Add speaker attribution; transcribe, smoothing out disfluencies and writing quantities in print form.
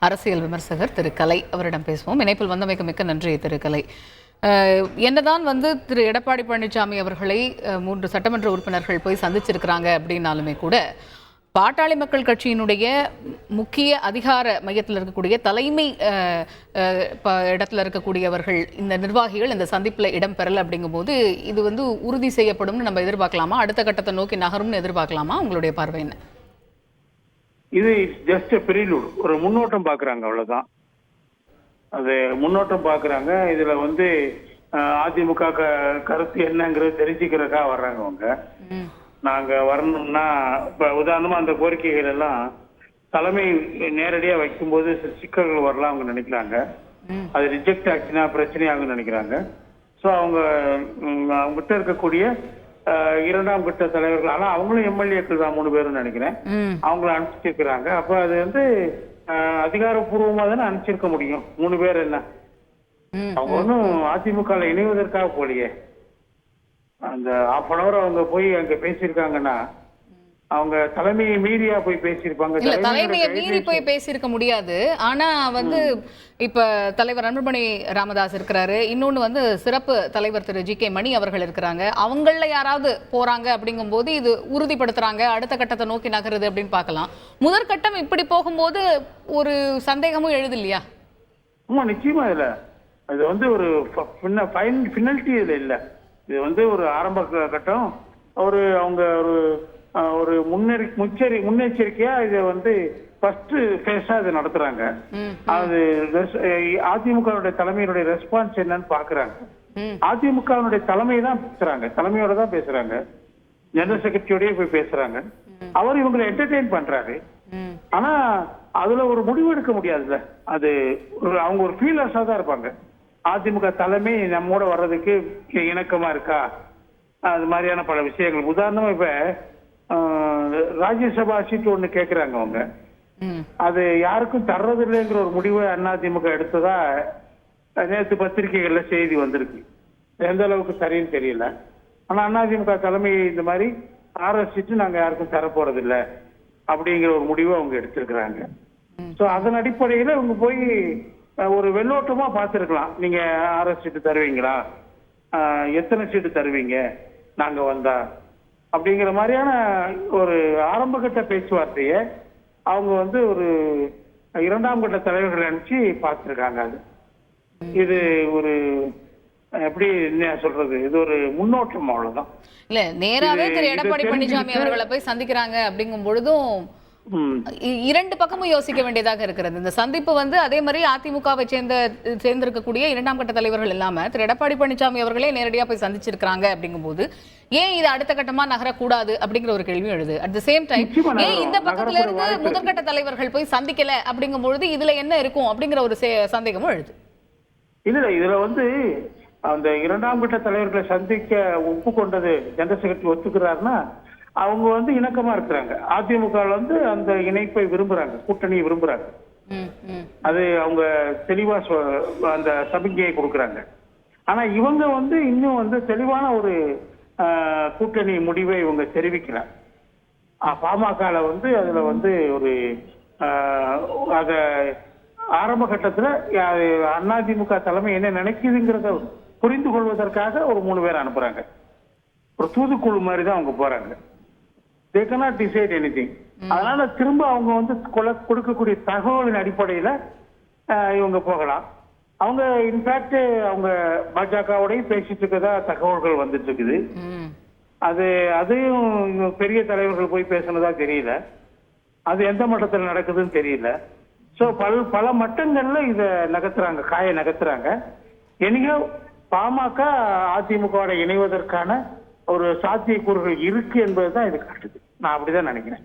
Speaker 1: அரசியல் விமர்சகர் திரு கலை அவரிடம் பேசுவோம். இணைப்பில் வந்தமைக்கு மிக்க நன்றி திரு கலை. என்னதான் திரு எடப்பாடி பழனிசாமி அவர்களை 3 சட்டமன்ற உறுப்பினர்கள் போய் சந்திச்சிருக்கிறாங்க அப்படின்னாலுமே கூட பாட்டாளி மக்கள் கட்சியினுடைய முக்கிய அதிகார மையத்தில் இருக்கக்கூடிய தலைமை இடத்துல இருக்கக்கூடியவர்கள், இந்த நிர்வாகிகள் இந்த சந்திப்பில் இடம் பெறல அப்படிங்கும்போது இது உறுதி செய்யப்படும்னு நம்ம எதிர்பார்க்கலாமா? அடுத்த கட்டத்தை நோக்கி நகரும்னு எதிர்பார்க்கலாமா? உங்களுடைய பார்வை என்ன?
Speaker 2: இது ஜஸ்ட் பிரிலூட், ஒரு முன்னோட்டம் பாக்குறாங்க, அவ்வளவுதான். அது முன்னோட்டம் பாக்குறாங்க. இதுல அதிமுக கருத்து என்னங்கிறது தெரிஞ்சுக்கிறதுக்காக வர்றாங்க அவங்க. நாங்க வரணும்னா இப்ப உதாரணமா அந்த கோரிக்கைகள் எல்லாம் தலைமை நேரடியா வைக்கும்போது சிக்கல்கள் வரலாம் அவங்க நினைக்கிறாங்க. அது ரிஜெக்ட் ஆச்சுன்னா பிரச்சனையாக நினைக்கிறாங்க. ஸோ அவங்ககிட்ட இருக்கக்கூடிய 2ஆம் கட்ட தலைவர்கள், ஆனா அவங்களும் எம்எல்ஏக்கள் தான் 3 பேரும் நினைக்கிறேன், அவங்கள அனுப்பிச்சிருக்கிறாங்க. அப்ப அது அதிகாரப்பூர்வமா தானே அனுப்பிச்சிருக்க முடியும். 3 பேர் என்ன, அவங்க ஒன்றும் அதிமுக இணைவதற்காக போலியே. அந்த 1/2 hour அவங்க போய் அங்க பேசியிருக்காங்கன்னா அவங்க தலைமையை மீறியா போய் பேசியிருப்பாங்க.
Speaker 1: இல்ல, தலைமையை மீறி போய் பேசியிருக்க முடியாது. ஆனா இப்ப தலைவர் அன்புமணி ராமதாஸ் இருக்கிறாரு, இன்னொன்னு சிறப்பு தலைவர் திரு ஜி.கே. மணி அவர்கள் இருக்கிறாங்க. அவங்கள யாராவது போறாங்க அப்படிங்கும் போது இது உறுதிப்படுத்துறாங்க, அடுத்த கட்டத்தை நோக்கி நகருது அப்படின்னு பார்க்கலாம். முதற்கட்டம் இப்படி போகும்போது ஒரு சந்தேகமும் எழுது இல்லையா?
Speaker 2: ஆமா, நிச்சயமா. இல்ல, இது ஒரு பினல்டி இதுல இல்ல. இது ஒரு ஆரம்ப கட்டம். அவங்க ஒரு முன்னெச்சரிக்கையா இதை ஃபர்ஸ்ட் ஃபேஸா இதை நடத்துறாங்க. அது அதிமுக தலைமையினுடைய ரெஸ்பான்ஸ் என்னன்னு பாக்குறாங்க. அதிமுக தலைமை தான் பேசுறாங்க, தலைமையோட தான் பேசுறாங்க, ஜெனரல் செக்ரட்டரியோடய போய் பேசுறாங்க. அவர் இவங்களை என்டர்டெயின் பண்றாரு. ஆனா அதுல ஒரு முடிவு எடுக்க முடியாதுல்ல. அது அவங்க ஒரு ஃபீலர்ஸா தான் இருப்பாங்க. அதிமுக தலைமை நம்மோட வர்றதுக்கு இணக்கமா இருக்கா, அது மாதிரியான பல விஷயங்கள். உதாரணமா இப்ப ராஜ்யசபா சீட்டு ஒண்ணு கேக்குறாங்க அவங்க, அது யாருக்கும் தர்றது இல்லைங்கிற ஒரு முடிவை அதிமுக எடுத்ததா நேற்று பத்திரிகைகள்ல செய்தி வந்திருக்கு. எந்த அளவுக்கு சரின்னு தெரியல. ஆனா அதிமுக தலைமை இந்த மாதிரி 6 சீட்டு நாங்க யாருக்கும் தர போறது இல்லை அப்படிங்கிற ஒரு முடிவை அவங்க எடுத்திருக்கிறாங்க. சோ அதன் அடிப்படையில அவங்க போய் ஒரு வெள்ளோட்டமா பார்த்திருக்கலாம், நீங்க 6 சீட்டு தருவீங்களா, எத்தனை சீட்டு தருவீங்க நாங்க வந்தா, அப்படிங்கிற மாதிரியான ஒரு ஆரம்ப கட்ட பேச்சுவார்த்தைய அவங்க ஒரு 2ஆம் கட்ட தலைவர்கள் அனுப்பிச்சு பார்த்திருக்காங்க. இது ஒரு எப்படி என்ன சொல்றது, இது ஒரு முன்னோட்டம், அவ்வளவுதான்.
Speaker 1: இல்ல, நேராவே திரு எடப்பாடி பழனிசாமி அவர்களை போய் சந்திக்கிறாங்க அப்படிங்கும் பொழுதும் 2 பக்கமும் யோசிக்க வேண்டியதாக இருக்கிறது. இந்த சந்திப்பு அதே மாதிரி அதிமுகவை சேர்ந்திருக்கக்கூடிய 2ஆம் கட்ட தலைவர்கள் இல்லாம திரு எடப்பாடி பழனிசாமி அவர்களே நேரடியா போய் சந்திச்சிருக்காங்க அப்படிங்கும் போது ஏன் இது அடுத்த கட்டமா நகரக்கூடாது அப்படிங்கிற ஒரு கேள்வி எழுது. அட் த சேம் டைம் ஏன் இந்த பக்கத்துல இருந்து முதற்கட்ட தலைவர்கள் போய் சந்திக்கல அப்படிங்கும் பொழுது இதுல என்ன இருக்கும் அப்படிங்கிற ஒரு சந்தேகமும் எழுது.
Speaker 2: இல்ல, இதுல அந்த 2ஆம் கட்ட தலைவர்களை சந்திக்க ஒப்புக்கொண்டது ஜெனரல் செக்ரட்டரி ஒத்துக்கிறாருன்னா அவங்க இணக்கமா இருக்கிறாங்க. அதிமுக அந்த இணைப்பை விரும்புறாங்க, கூட்டணியை விரும்புறாங்க. அது அவங்க தெளிவா அந்த சமிக்கையை கொடுக்கறாங்க. ஆனா இவங்க இன்னும் தெளிவான ஒரு கூட்டணி முடிவை இவங்க தெரிவிக்கிறாங்க. பாமகல அதுல ஒரு அத ஆரம்ப கட்டத்துல அதிமுக தலைமை என்ன நினைக்குதுங்கிறத புரிந்து கொள்வதற்காக ஒரு 3 பேர் அனுப்புறாங்க. ஒரு தூதுக்குழு மாதிரி தான் அவங்க போறாங்க. They cannot decide anything. அதனால திரும்ப அவங்க கொடுக்கக்கூடிய தகவலின் அடிப்படையில இவங்க போகலாம். அவங்க இன்ஃபேக்ட் அவங்க பாஜகவோடய பேசிட்டு இருக்கதா தகவல்கள் வந்துட்டு இருக்குது. அதையும் பெரிய தலைவர்கள் போய் பேசினதா தெரியல. அது எந்த மட்டத்தில் நடக்குதுன்னு தெரியல. சோ பல மட்டங்கள்ல இத நகர்த்துறாங்க, காய நகர்த்துறாங்க. எனியோ பாமக அதிமுக இணைவதற்கான ஒரு சாத்தியக்கூறுகள் இருக்கு என்பதுதான் இது காட்டுது. நான் அப்படிதான் நினைக்கிறேன்.